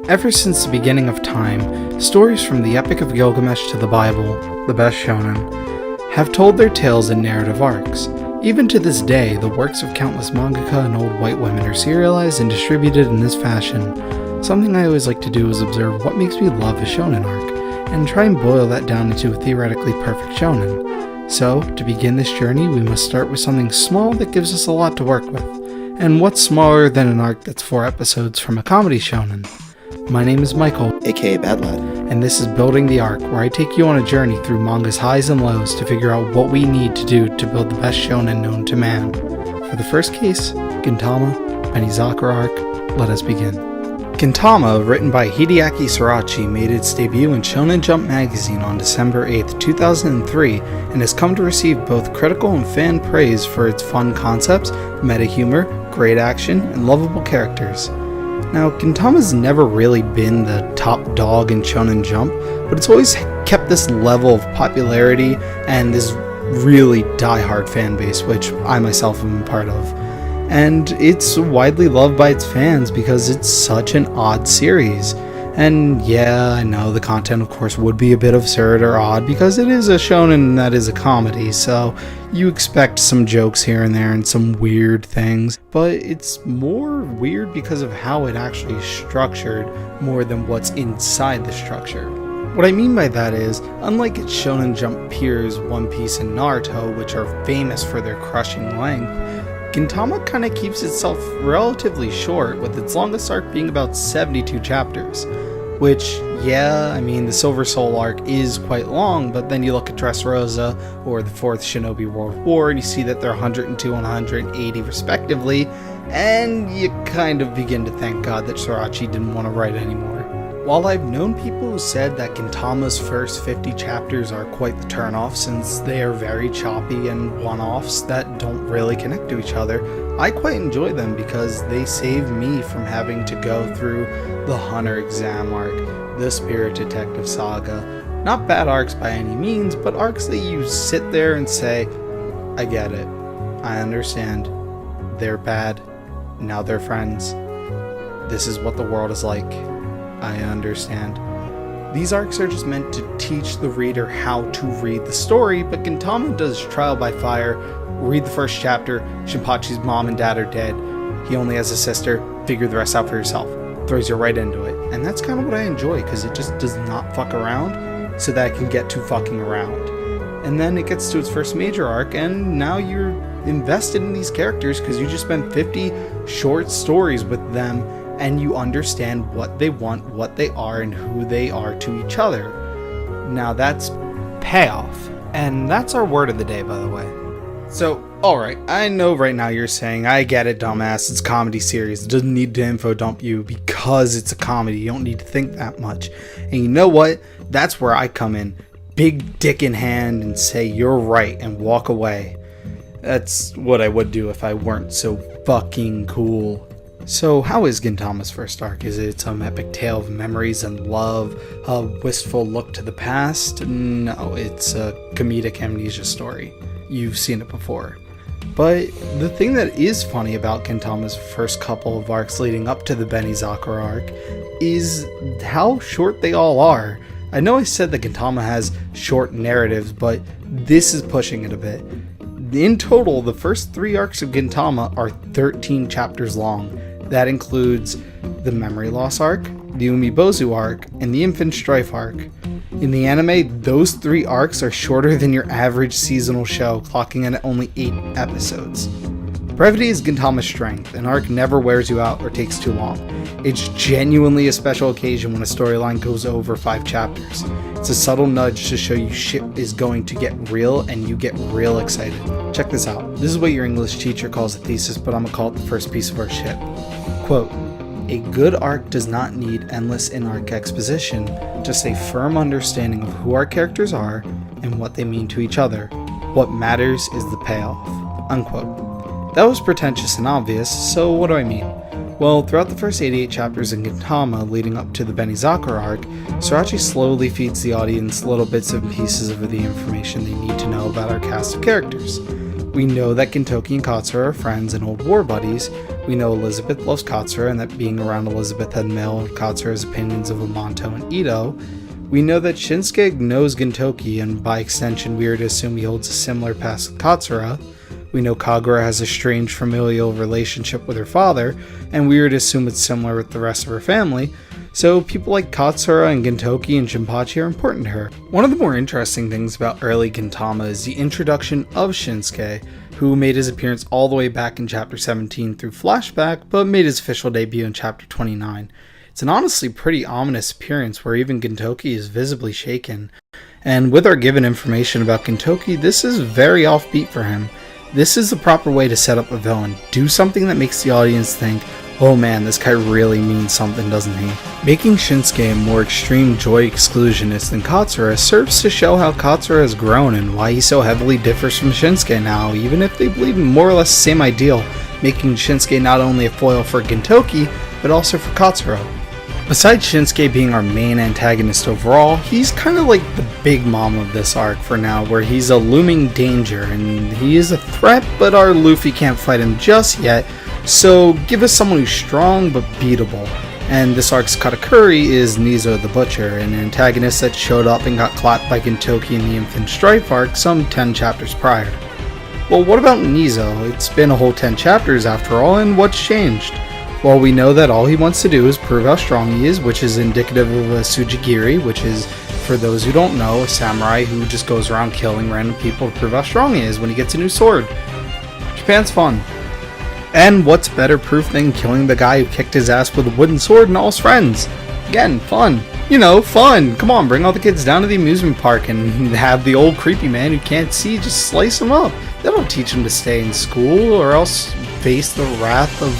Ever since the beginning of time, stories from the Epic of Gilgamesh to the Bible, the best shonen, have told their tales in narrative arcs. Even to this day, the works of countless mangaka and old white women are serialized and distributed in this fashion. Something I always like to do is observe what makes me love a shonen arc, and try and boil that down into a theoretically perfect shonen. So, to begin this journey, we must start with something small that gives us a lot to work with. And what's smaller than an arc that's 4 episodes from a comedy shonen? My name is Michael, aka Bad Lad, and this is Building the Arc, where I take you on a journey through manga's highs and lows to figure out what we need to do to build the best shonen known to man. For the first case, Gintama, Benizakura arc, let us begin. Gintama, written by Hideaki Sorachi, made its debut in Shonen Jump magazine on December 8, 2003, and has come to receive both critical and fan praise for its fun concepts, meta humor, great action, and lovable characters. Now, Gintama's never really been the top dog in Shonen Jump, but it's always kept this level of popularity and this really die-hard fan base, which I myself am a part of. And it's widely loved by its fans because it's such an odd series. And yeah, I know the content of course would be a bit absurd or odd because it is a shonen that is a comedy, so you expect some jokes here and there and some weird things, but it's more weird because of how it actually is structured more than what's inside the structure. What I mean by that is, unlike its Shonen Jump peers One Piece and Naruto, which are famous for their crushing length, Gintama kinda keeps itself relatively short, with its longest arc being about 72 chapters. Which, yeah, I mean, the Silver Soul arc is quite long, but then you look at Dressrosa or the 4th Shinobi World War and you see that they're 102 and 180 respectively, and you kind of begin to thank God that Sorachi didn't want to write anymore. While I've known people who said that Gintama's first 50 chapters are quite the turnoff since they are very choppy and one-offs that don't really connect to each other, I quite enjoy them because they save me from having to go through the Hunter exam arc, the Spirit Detective saga. Not bad arcs by any means, but arcs that you sit there and say, I get it, I understand, they're bad, now they're friends, this is what the world is like. I understand. These arcs are just meant to teach the reader how to read the story, but Gintama does trial by fire. Read the first chapter, Shinpachi's mom and dad are dead, he only has a sister, figure the rest out for yourself. Throws you right into it. And that's kind of what I enjoy, because it just does not fuck around, so that I can get to fucking around. And then it gets to its first major arc, and now you're invested in these characters, because you just spent 50 short stories with them, and you understand what they want, what they are, and who they are to each other. Now that's payoff. And that's our word of the day, by the way. So, alright, I know right now you're saying, I get it, dumbass, it's a comedy series, it doesn't need to info dump you because it's a comedy, you don't need to think that much. And you know what? That's where I come in, big dick in hand, and say you're right and walk away. That's what I would do if I weren't so fucking cool. So how is Gintama's first arc? Is it some epic tale of memories and love, a wistful look to the past? No, it's a comedic amnesia story. You've seen it before. But the thing that is funny about Gintama's first couple of arcs leading up to the Benizakura arc is how short they all are. I know I said that Gintama has short narratives, but this is pushing it a bit. In total, the first 3 arcs of Gintama are 13 chapters long. That includes the Memory Loss arc, the Umibozu arc, and the Infant Strife arc. In the anime, those 3 arcs are shorter than your average seasonal show, clocking in at only 8 episodes. Brevity is Gintama's strength. An arc never wears you out or takes too long. It's genuinely a special occasion when a storyline goes over 5 chapters. It's a subtle nudge to show you shit is going to get real and you get real excited. Check this out. This is what your English teacher calls a thesis, but I'm gonna call it the first piece of our shit. Quote, a good arc does not need endless in-arc exposition, just a firm understanding of who our characters are and what they mean to each other. What matters is the payoff. Unquote. That was pretentious and obvious, so what do I mean? Well, throughout the first 88 chapters in Gintama leading up to the Benizakura arc, Sorachi slowly feeds the audience little bits and pieces of the information they need to know about our cast of characters. We know that Gintoki and Katsura are friends and old war buddies. We know Elizabeth loves Katsura and that being around Elizabeth had mellowed Katsura's opinions of Amanto and Ito. We know that Shinsuke knows Gintoki, and by extension we are to assume he holds a similar past with Katsura. We know Kagura has a strange familial relationship with her father, and we are to assume it's similar with the rest of her family. So people like Katsura and Gintoki and Shinpachi are important to her. One of the more interesting things about early Gintama is the introduction of Shinsuke, who made his appearance all the way back in chapter 17 through flashback, but made his official debut in chapter 29. It's an honestly pretty ominous appearance where even Gintoki is visibly shaken. And with our given information about Gintoki, this is very offbeat for him. This is the proper way to set up a villain. Do something that makes the audience think, oh man, this guy really means something, doesn't he? Making Shinsuke a more extreme joy exclusionist than Katsura serves to show how Katsura has grown and why he so heavily differs from Shinsuke now, even if they believe in more or less the same ideal, making Shinsuke not only a foil for Gintoki, but also for Katsura. Besides Shinsuke being our main antagonist overall, he's kind of like the big mom of this arc for now, where he's a looming danger, and he is a threat, but our Luffy can't fight him just yet, so give us someone who's strong but beatable. And this arc's Katakuri is Nizo the Butcher, an antagonist that showed up and got clapped by Gintoki in the Infant Strife arc some 10 chapters prior. Well, what about Nizo? It's been a whole 10 chapters after all, and what's changed? Well, we know that all he wants to do is prove how strong he is, which is indicative of a Tsujigiri, which is, for those who don't know, a samurai who just goes around killing random people to prove how strong he is when he gets a new sword. Japan's fun. And what's better proof than killing the guy who kicked his ass with a wooden sword and all his friends? Again, fun. You know, fun. Come on, bring all the kids down to the amusement park and have the old creepy man who can't see just slice them up. That'll teach him to stay in school or else face the wrath of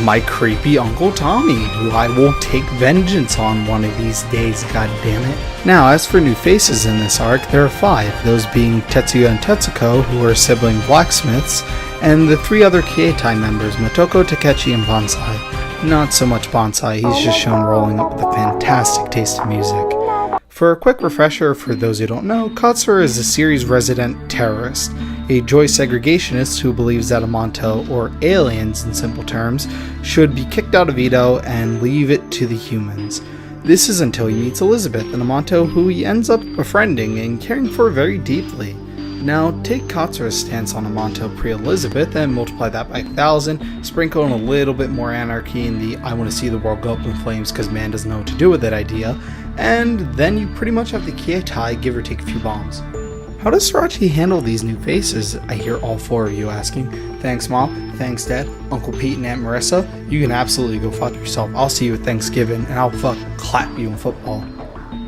my creepy Uncle Tommy, who I will take vengeance on one of these days, god damn it. Now, as for new faces in this arc, there are 5, those being Tetsuya and Tetsuko, who are sibling blacksmiths, and the 3 other Keitai members, Motoko, Takechi, and Bonsai. Not so much Bonsai, he's just shown rolling up with a fantastic taste in music. For a quick refresher for those who don't know, Katsura is a series resident terrorist, a joy segregationist who believes that Amanto, or aliens in simple terms, should be kicked out of Ito and leave it to the humans. This is until he meets Elizabeth, an Amanto who he ends up befriending and caring for very deeply. Now, take Katsura's stance on Amanto pre-Elizabeth and multiply that by 1,000, sprinkle in a little bit more anarchy in the I want to see the world go up in flames because man doesn't know what to do with it idea, and then you pretty much have the Keitai give or take a few bombs. How does Srirachi handle these new faces? I hear all 4 of you asking. Thanks Mom, thanks Dad, Uncle Pete and Aunt Marissa. You can absolutely go fuck yourself. I'll see you at Thanksgiving and I'll clap you in football.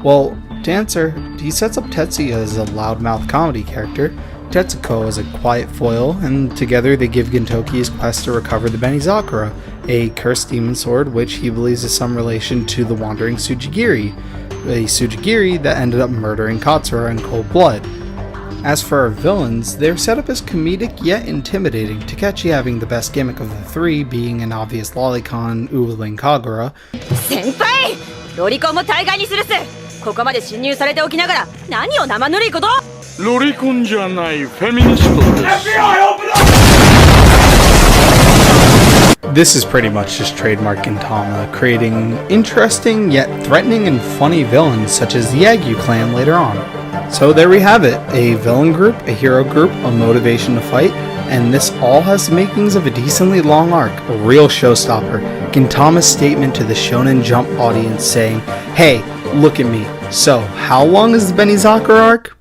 Well, to answer, he sets up Tetsuya as a loudmouth comedy character, Tetsuko as a quiet foil, and together they give Gintoki his quest to recover the Benizakura, a cursed demon sword which he believes is some relation to the wandering Tsujigiri, a Tsujigiri that ended up murdering Katsura in cold blood. As for our villains, they're set up as comedic yet intimidating, Takechi having the best gimmick of the 3, being an obvious lolicon oogling Kagura. Senpai! ロリコンも大概にするっす。ここまで侵入されておきながら何を生ぬるいこと。ロリコンじゃないフェミニストです。This is pretty much just trademark Gintama, creating interesting yet threatening and funny villains such as the Agyu clan later on. So there we have it, a villain group, a hero group, a motivation to fight, and this all has the makings of a decently long arc, a real showstopper, Gintama's statement to the Shonen Jump audience saying, hey, look at me. So, how long is the Benizakura arc?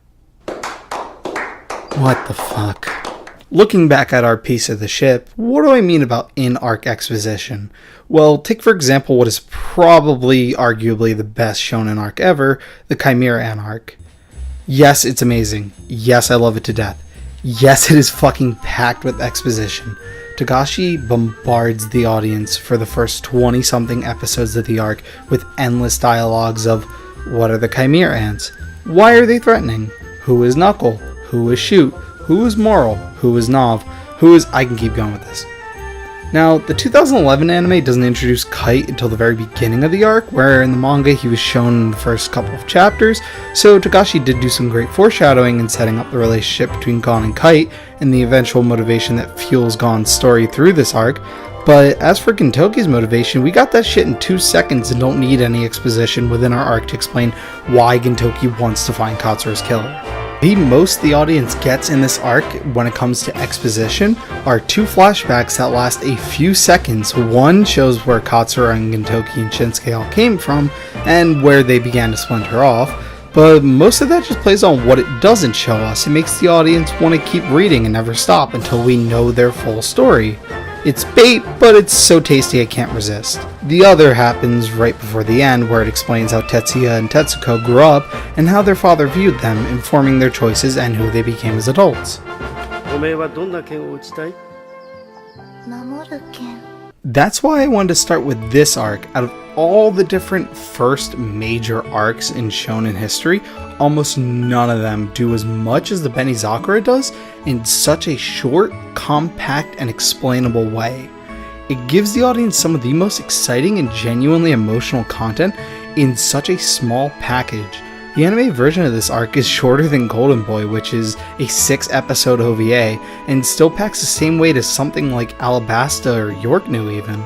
What the fuck? Looking back at our piece of the ship, what do I mean about in-arc exposition? Well, take for example what is probably arguably the best shonen arc ever, the Chimera Ant arc. Yes, it's amazing. Yes, I love it to death. Yes, it is fucking packed with exposition. Togashi bombards the audience for the first 20-something episodes of the arc with endless dialogues of, what are the Chimera Ants? Why are they threatening? Who is Knuckle? Who is Shoot? Who is Moral? Who is Nov? Who is... I can keep going with this. Now, the 2011 anime doesn't introduce Kite until the very beginning of the arc, where in the manga he was shown in the first couple of chapters, so Togashi did do some great foreshadowing in setting up the relationship between Gon and Kite, and the eventual motivation that fuels Gon's story through this arc. But as for Gintoki's motivation, we got that shit in 2 seconds and don't need any exposition within our arc to explain why Gintoki wants to find Katsura's killer. The most the audience gets in this arc when it comes to exposition are 2 flashbacks that last a few seconds. One shows where Katsura and Gintoki and Shinsuke all came from and where they began to splinter off, but most of that just plays on what it doesn't show us. It makes the audience want to keep reading and never stop until we know their full story. It's bait, but it's so tasty I can't resist. The other happens right before the end, where it explains how Tetsuya and Tetsuko grew up and how their father viewed them, informing their choices and who they became as adults. That's why I wanted to start with this arc. Out of all the different first major arcs in shonen history, almost none of them do as much as the Benizakura does in such a short, compact, and explainable way. It gives the audience some of the most exciting and genuinely emotional content in such a small package. The anime version of this arc is shorter than Golden Boy, which is a 6-episode OVA, and still packs the same weight as something like Alabasta or Yorknu even.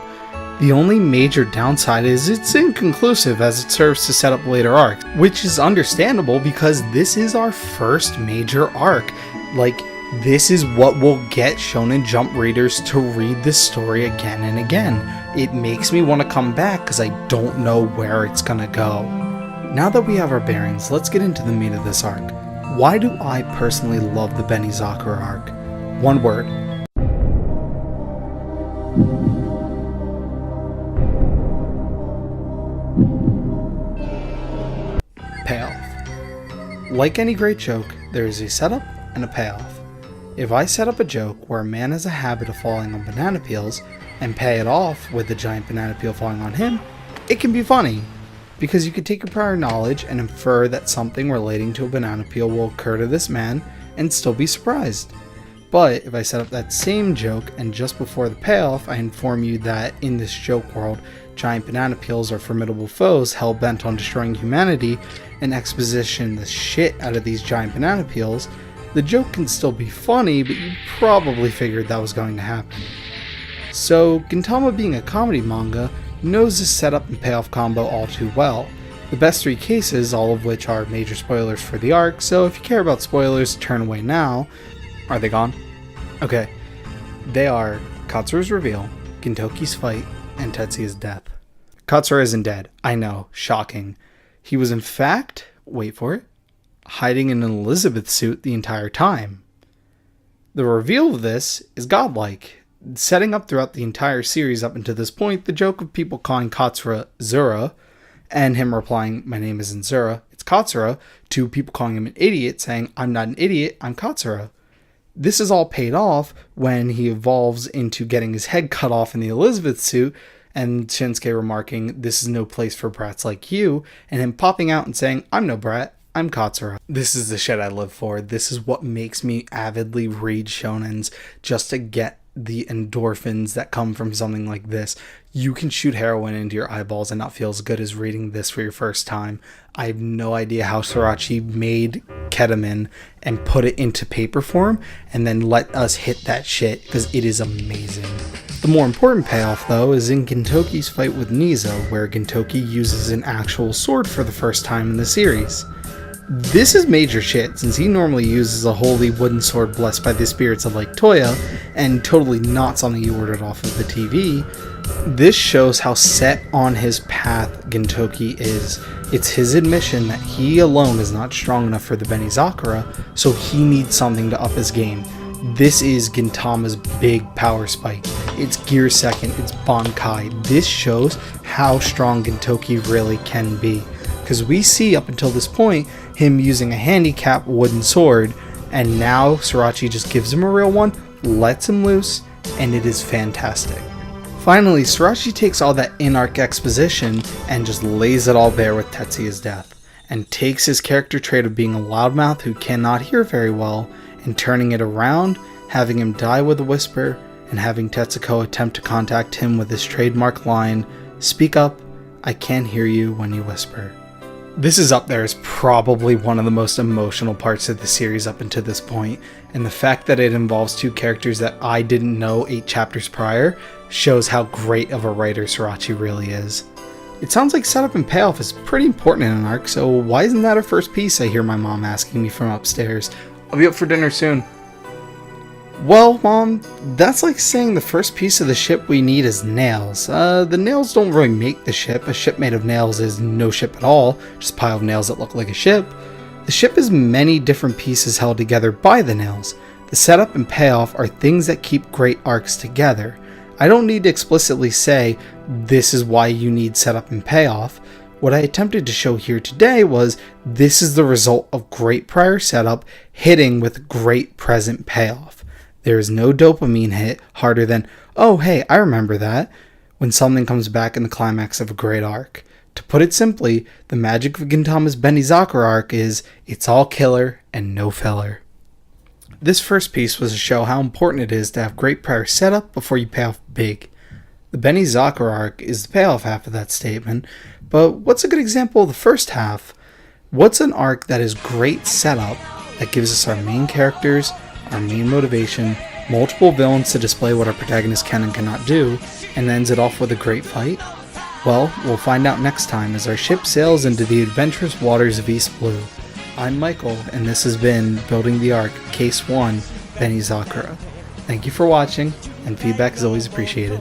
The only major downside is it's inconclusive, as it serves to set up later arcs, which is understandable because this is our first major arc. Like, this is what will get Shonen Jump readers to read this story again and again. It makes me want to come back because I don't know where it's gonna go. Now that we have our bearings, let's get into the meat of this arc. Why do I personally love the Benizakura arc? One word. Payoff. Like any great joke, there is a setup and a payoff. If I set up a joke where a man has a habit of falling on banana peels and pay it off with the giant banana peel falling on him, it can be funny. Because you could take your prior knowledge and infer that something relating to a banana peel will occur to this man and still be surprised. But if I set up that same joke and just before the payoff I inform you that in this joke world, giant banana peels are formidable foes hell-bent on destroying humanity, and exposition the shit out of these giant banana peels, the joke can still be funny, but you probably figured that was going to happen. So, Gintama being a comedy manga, knows this setup and payoff combo all too well. The best 3 cases, all of which are major spoilers for the arc, so if you care about spoilers, turn away now. Are they gone? Okay. They are Katsura's reveal, Gintoki's fight, and Tetsuya's death. Katsura isn't dead. I know, shocking. He was in fact, wait for it, hiding in an Elizabeth suit the entire time. The reveal of this is godlike, setting up throughout the entire series up until this point the joke of people calling Katsura Zura, and him replying, "My name isn't Zura, it's Katsura," to people calling him an idiot, saying, "I'm not an idiot, I'm Katsura." This is all paid off when he evolves into getting his head cut off in the Elizabeth suit, and Shinsuke remarking, "This is no place for brats like you," and him popping out and saying, "I'm no brat, I'm Katsura." This is the shit I live for. This is what makes me avidly read shonens, just to get the endorphins that come from something like this. You can shoot heroin into your eyeballs and not feel as good as reading this for your first time. I have no idea how Sorachi made ketamine and put it into paper form and then let us hit that shit, because it is amazing. The more important payoff though is in Gintoki's fight with Nizo, where Gintoki uses an actual sword for the first time in the series. This is major shit, since he normally uses a holy wooden sword blessed by the spirits of Lake Toya, and totally not something you ordered off of the TV. This shows how set on his path Gintoki is. It's his admission that he alone is not strong enough for the Benizakura, so he needs something to up his game. This is Gintama's big power spike. It's Gear Second, it's Bankai. This shows how strong Gintoki really can be. Because we see up until this point him using a handicap wooden sword, and now Sorachi just gives him a real one, lets him loose, and it is fantastic. Finally, Sorachi takes all that in-arc exposition and just lays it all bare with Tetsuya's death, and takes his character trait of being a loudmouth who cannot hear very well, and turning it around, having him die with a whisper, and having Tetsuko attempt to contact him with his trademark line, "Speak up, I can't hear you when you whisper." This is up there as probably one of the most emotional parts of the series up until this point, and the fact that it involves two characters that I didn't know 8 chapters prior shows how great of a writer Sorachi really is. It sounds like setup and payoff is pretty important in an arc, so why isn't that our first piece, I hear my mom asking me from upstairs. I'll be up for dinner soon. Well, Mom, that's like saying the first piece of the ship we need is nails. The nails don't really make the ship. A ship made of nails is no ship at all, just a pile of nails that look like a ship. The ship is many different pieces held together by the nails. The setup and payoff are things that keep great arcs together. I don't need to explicitly say, this is why you need setup and payoff. What I attempted to show here today was, this is the result of great prior setup hitting with great present payoff. There is no dopamine hit harder than, oh hey, I remember that, when something comes back in the climax of a great arc. To put it simply, the magic of Gintama's Benizakura arc is, it's all killer and no filler. This first piece was to show how important it is to have great prior setup before you pay off big. The Benizakura arc is the payoff half of that statement, but what's a good example of the first half? What's an arc that is great setup, that gives us our main characters, our main motivation, multiple villains to display what our protagonist can and cannot do, and ends it off with a great fight? Well, we'll find out next time as our ship sails into the adventurous waters of East Blue. I'm Michael, and this has been Building the Arc, Case 1, Benizakura. Thank you for watching, and feedback is always appreciated.